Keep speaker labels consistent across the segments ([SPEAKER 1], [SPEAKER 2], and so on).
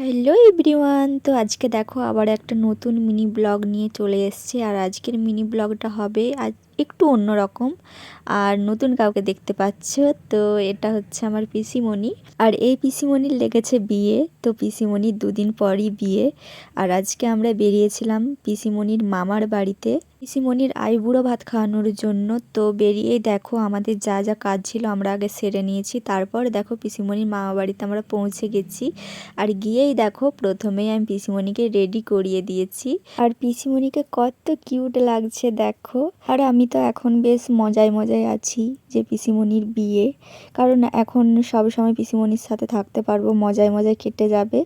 [SPEAKER 1] Hello everyone, তো আজকে দেখো আবার একটা নতুন মিনি ব্লগ নিয়ে চলে এসেছি। আর আজকের মিনি ব্লগটা হবে আজ একটু অন্যরকম। আর নতুন কাউকে দেখতে পাচ্ছ, তো এটা হচ্ছে আমার পিসিমণি। আর এই পিসিমণির লেগেছে বিয়ে, তো পিসিমণির দুদিন পরই বিয়ে। আর আজকে আমরা বেরিয়েছিলাম পিসিমণির মামার বাড়িতে পিসিমণির আইবুড়ো ভাত খাওয়ানোর জন্য। তো বেরিয়েই দেখো আমাদের যা যা কাজ ছিল আমরা আগে সেরে নিয়েছি। তারপর দেখো পিসিমণির মামা বাড়িতে আমরা পৌঁছে গেছি। আর গিয়েই দেখো প্রথমেই আমি পিসিমণিকে রেডি করিয়ে দিয়েছি। আর পিসিমণিকে কত কিউট লাগছে দেখো। আর আমি তো এখন বেশ মজায় মজায় আছি যে পিসিমণির বিয়ে, কারণ এখন সব সময় পিসিমণির সাথে থাকতে পারবো, মজায় মজায় কেটে যাবে।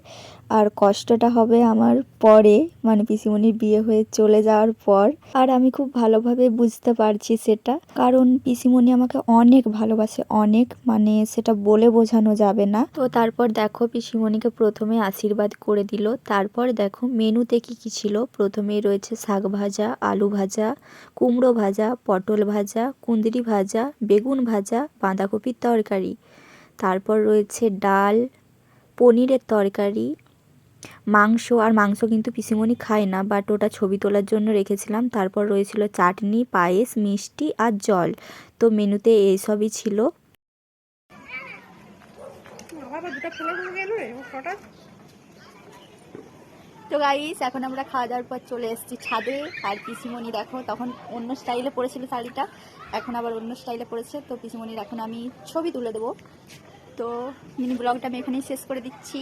[SPEAKER 1] আর কষ্টটা হবে আমার পরে, মানে পিসিমণির বিয়ে হয়ে চলে যাওয়ার পর। আর আমি খুব ভালোভাবে বুঝতে পারছি সেটা, কারণ পিসিমণি আমাকে অনেক ভালোবাসে, অনেক, মানে সেটা বলে বোঝানো যাবে না। তো তারপর দেখো পিসিমণিকে প্রথমে আশীর্বাদ করে দিল। তারপর দেখো মেনুতে কি কি ছিল। প্রথমেই রয়েছে শাক ভাজা, আলু ভাজা, কুমড়ো ভাজা, পটল ভাজা, কুঁদরি ভাজা, বেগুন ভাজা, বাঁধাকপির তরকারি। তারপর রয়েছে ডাল, পনিরের তরকারি, মাংস। আর মাংস কিন্তু পিসিমণি খায় না, বাট ওটা ছবি তোলার জন্য রেখেছিলাম। তারপর রয়েছিল চাটনি, পায়েস, মিষ্টি আর জল। তো মেনুতে এইসবই ছিল। তো গাইস, এখন আমরা খাওয়া দাওয়ার পর চলে এসেছি ছাদে। আর পিসিমণি দেখো তখন অন্য স্টাইলে পরেছিল শাড়িটা, এখন আবার অন্য স্টাইলে পরেছে। তো পিসিমণির এখন আমি ছবি তুলে দেবো। তো মিনি ব্লগটা আমি এখানেই শেষ করে দিচ্ছি।